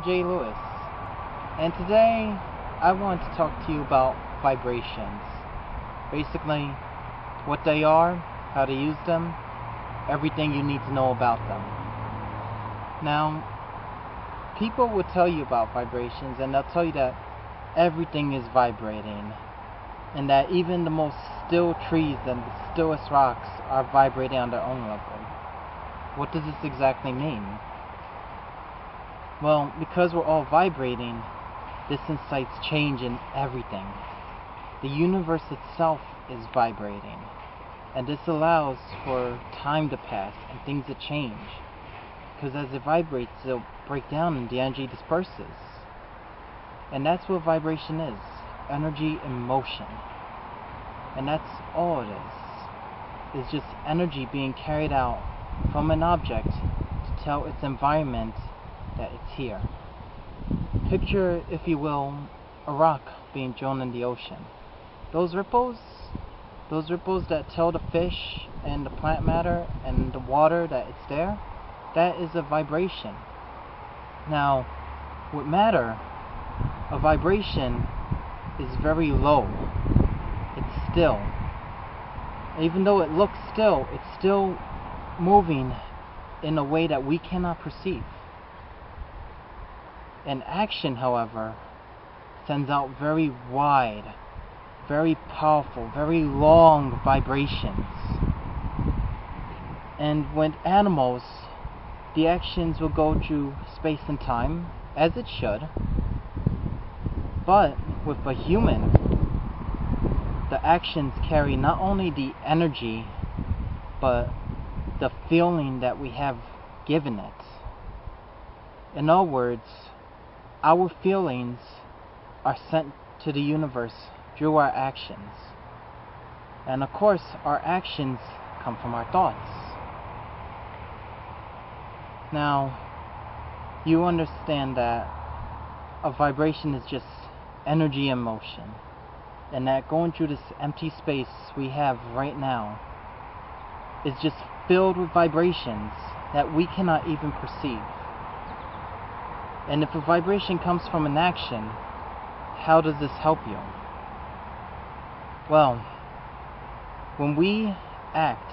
J. Lewis, and today I want to talk to you about vibrations. Basically, what they are, how to use them, everything you need to know about them. Now, people will tell you about vibrations, and they'll tell you that everything is vibrating, and that even the most still trees and the stillest rocks are vibrating on their own level. What does this exactly mean? Well, because we're all vibrating, this incites change in everything. The universe itself is vibrating, and this allows for time to pass and things to change. Because as it vibrates, it'll break down and the energy disperses. And that's what vibration is, energy in motion. And that's all it is. It's just energy being carried out from an object to tell its environment that it's here. Picture, if you will, a rock being thrown in the ocean. Those ripples that tell the fish and the plant matter and the water that it's there, that is a vibration. Now, with matter, a vibration is very low. It's still. Even though it looks still, it's still moving in a way that we cannot perceive. An action, however, sends out very wide, very powerful, very long vibrations. And with animals, the actions will go through space and time, as it should. But with a human, the actions carry not only the energy, but the feeling that we have given it. In other words, our feelings are sent to the universe through our actions. And of course, our actions come from our thoughts. Now, you understand that a vibration is just energy in motion, and that going through this empty space we have right now is just filled with vibrations that we cannot even perceive. And if a vibration comes from an action, how does this help you? Well, when we act,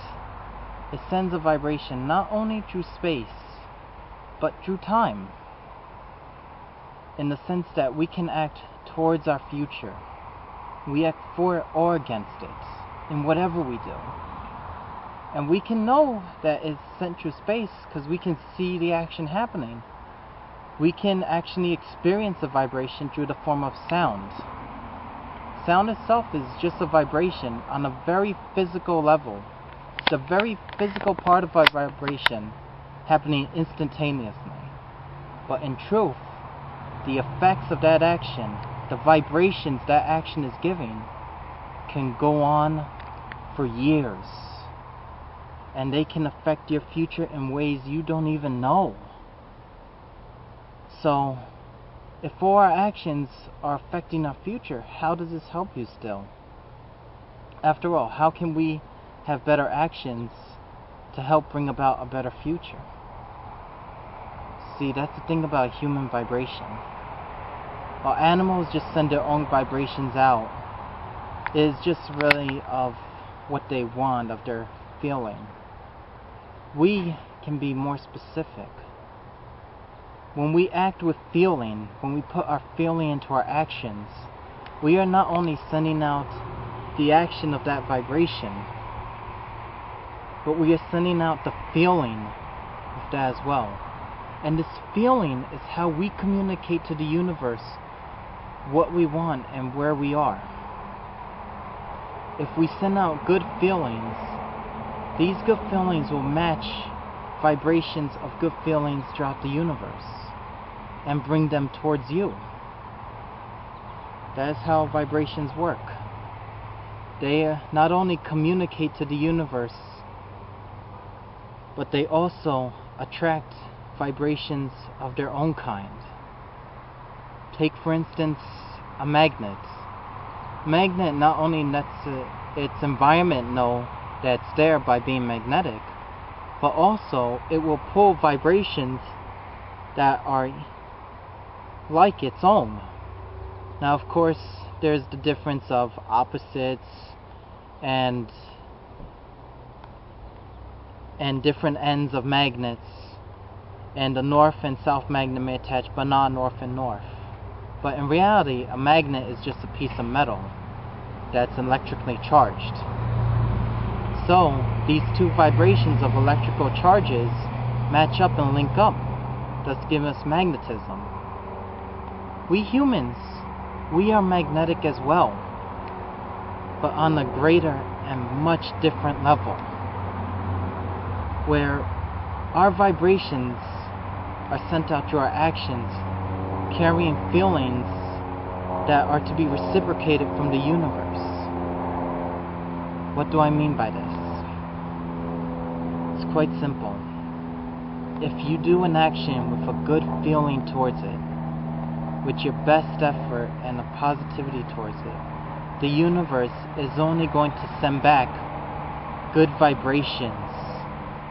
it sends a vibration not only through space, but through time, in the sense that we can act towards our future. We act for it or against it, in whatever we do. And we can know that it's sent through space because we can see the action happening. We can actually experience a vibration through the form of sound. Sound itself is just a vibration on a very physical level. It's a very physical part of a vibration happening instantaneously. But in truth, the effects of that action, the vibrations that action is giving, can go on for years. And they can affect your future in ways you don't even know. So, if all our actions are affecting our future, how does this help you still? After all, how can we have better actions to help bring about a better future? See, that's the thing about human vibration. While animals just send their own vibrations out, it is just really of what they want, of their feeling. We can be more specific. When we act with feeling, when we put our feeling into our actions, we are not only sending out the action of that vibration, but we are sending out the feeling of that as well. And this feeling is how we communicate to the universe what we want and where we are. If we send out good feelings, these good feelings will match vibrations of good feelings throughout the universe and bring them towards you. That is how vibrations work. They not only communicate to the universe, but they also attract vibrations of their own kind. Take, for instance, a magnet. Magnet not only lets its environment know that it's there by being magnetic, but also it will pull vibrations that are like its own. Now, of course, there's the difference of opposites and different ends of magnets, and the north and south magnet may attach, but not north and north. But in reality, a magnet is just a piece of metal that's electrically charged. So these two vibrations of electrical charges match up and link up, thus giving us magnetism. We humans, we are magnetic as well, but on a greater and much different level, where our vibrations are sent out through our actions, carrying feelings that are to be reciprocated from the universe. What do I mean by this? It's quite simple. If you do an action with a good feeling towards it, with your best effort and a positivity towards it, the universe is only going to send back good vibrations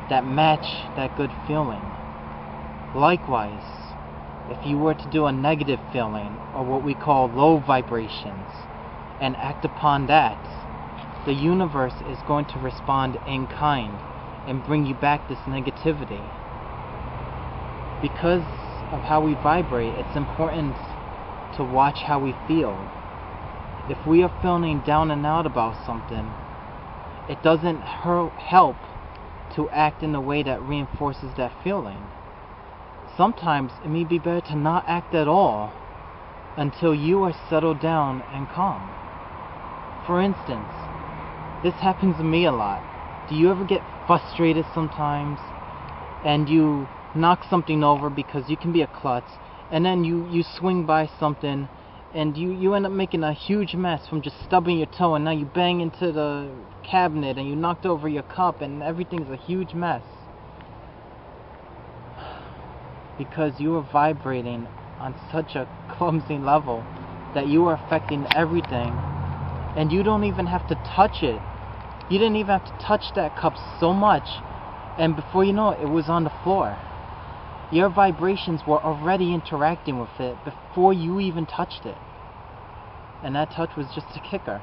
that match that good feeling. Likewise, if you were to do a negative feeling, or what we call low vibrations, and act upon that, the universe is going to respond in kind and bring you back this negativity. Because of how we vibrate, it's important to watch how we feel. If we are feeling down and out about something, it doesn't help to act in a way that reinforces that feeling. Sometimes it may be better to not act at all until you are settled down and calm. For instance, this happens to me a lot. Do you ever get frustrated sometimes and you knock something over because you can be a klutz, and then you swing by something and you end up making a huge mess from just stubbing your toe, and now you bang into the cabinet and you knocked over your cup and everything's a huge mess? Because you are vibrating on such a clumsy level that you are affecting everything, and you don't even have to touch it. You didn't even have to touch that cup so much, and before you know it, it was on the floor. Your vibrations were already interacting with it before you even touched it. And that touch was just a kicker.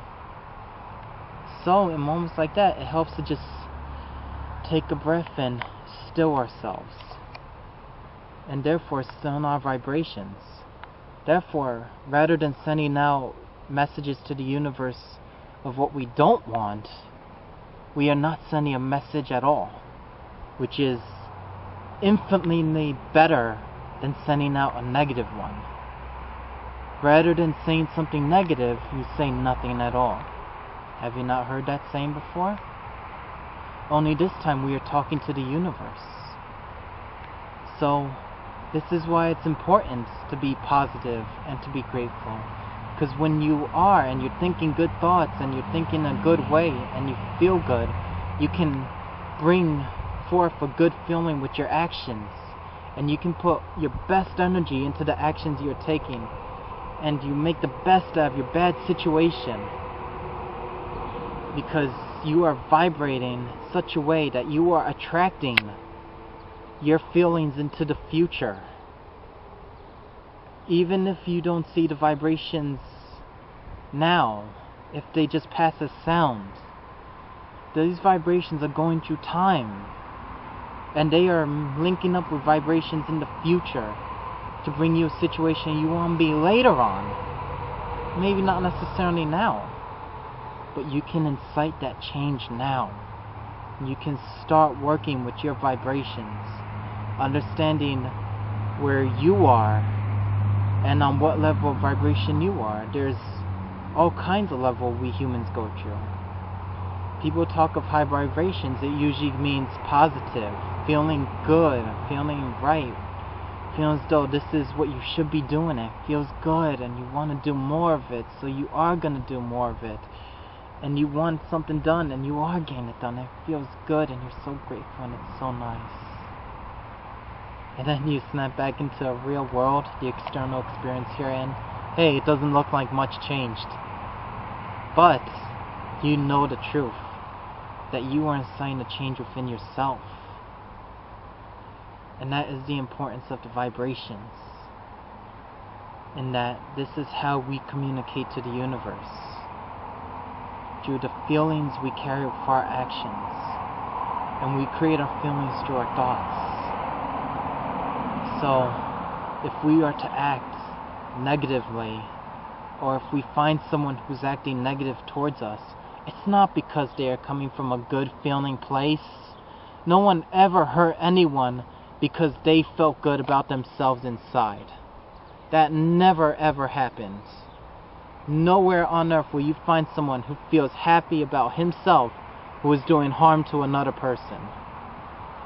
So in moments like that, it helps to just take a breath and still ourselves, and therefore still our vibrations. Therefore, rather than sending out messages to the universe of what we don't want, we are not sending a message at all, which is infinitely better than sending out a negative one. Rather than saying something negative, you say nothing at all. Have you not heard that saying before? Only this time we are talking to the universe. So this is why it's important to be positive and to be grateful. Because when you are and you're thinking good thoughts and you're thinking a good way and you feel good, you can bring forth a good feeling with your actions, and you can put your best energy into the actions you're taking, and you make the best out of your bad situation, because you are vibrating such a way that you are attracting your feelings into the future. Even if you don't see the vibrations now, if they just pass as sound, these vibrations are going through time, and they are linking up with vibrations in the future to bring you a situation you want to be later on. Maybe not necessarily now, but you can incite that change now. You can start working with your vibrations, understanding where you are and on what level of vibration you are. There's all kinds of levels we humans go through. People talk of high vibrations, it usually means positive, feeling good, feeling right, feeling as though this is what you should be doing. It feels good and you want to do more of it, so you are going to do more of it. And you want something done and you are getting it done. It feels good and you're so grateful and it's so nice. And then you snap back into a real world, the external experience you're in. Hey, it doesn't look like much changed. But you know the truth, that you are inciting a change within yourself. And that is the importance of the vibrations. in that this is how we communicate to the universe. Through the feelings we carry with our actions, and we create our feelings through our thoughts. So, if we are to act negatively, or if we find someone who's acting negative towards us, it's not because they are coming from a good feeling place. No one ever hurt anyone because they felt good about themselves inside. That never ever happened. Nowhere on earth will you find someone who feels happy about himself who is doing harm to another person.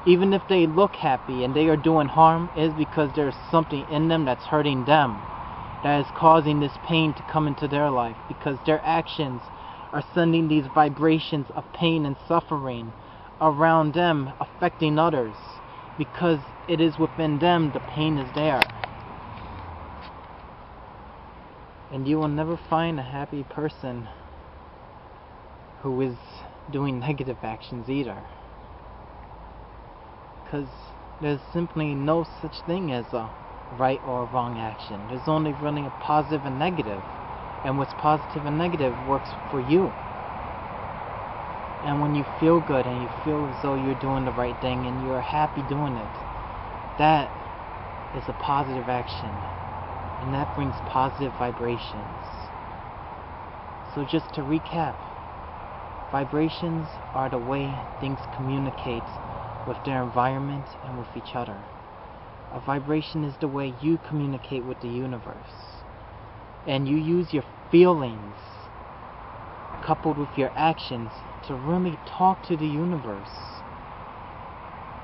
Even if they look happy and they are doing harm, it is because there is something in them that's hurting them, that is causing this pain to come into their life, because their actions are sending these vibrations of pain and suffering around them, affecting others. Because it is within them, the pain is there. And you will never find a happy person who is doing negative actions either. Because there's simply no such thing as a right or a wrong action. There's only really a positive and negative. And what's positive and negative works for you. And when you feel good and you feel as though you're doing the right thing and you're happy doing it, that is a positive action. And that brings positive vibrations. So just to recap, vibrations are the way things communicate with their environment and with each other. A vibration is the way you communicate with the universe. And you use your feelings coupled with your actions to really talk to the universe.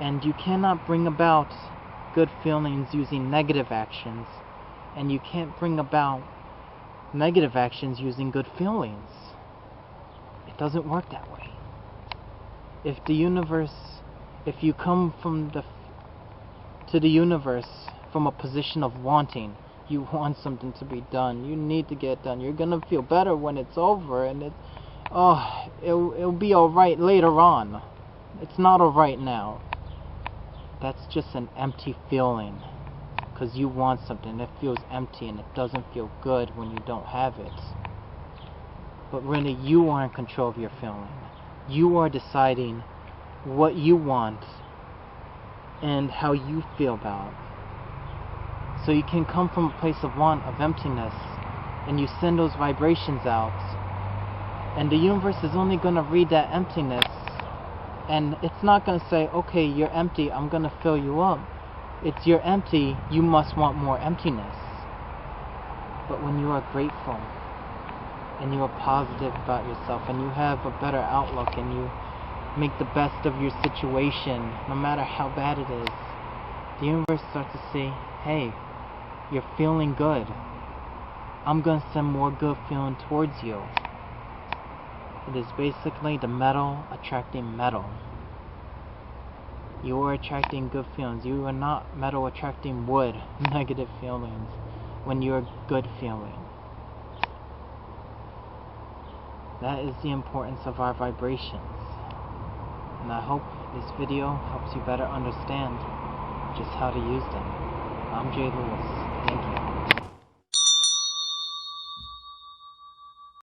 And you cannot bring about good feelings using negative actions, and you can't bring about negative actions using good feelings. It doesn't work that way. If you come to the universe from a position of wanting, you want something to be done, you need to get done, you're gonna feel better when it's over, and it'll be alright later on. It's not alright now. That's just an empty feeling, because you want something that feels empty and it doesn't feel good when you don't have it. But really, you are in control of your feeling. You are deciding what you want and how you feel about it. So you can come from a place of want, of emptiness, and you send those vibrations out, and the universe is only going to read that emptiness, and it's not going to say, okay, you're empty, I'm going to fill you up. It's, you're empty, you must want more emptiness. But when you are grateful, and you are positive about yourself, and you have a better outlook, and you make the best of your situation, no matter how bad it is, the universe starts to say, hey, you're feeling good. I'm going to send more good feeling towards you. It is basically the metal attracting metal. You are attracting good feelings. You are not metal attracting wood, negative feelings, when you are good feeling. That is the importance of our vibrations. And I hope this video helps you better understand just how to use them. I'm Jay Lewis. Thank you.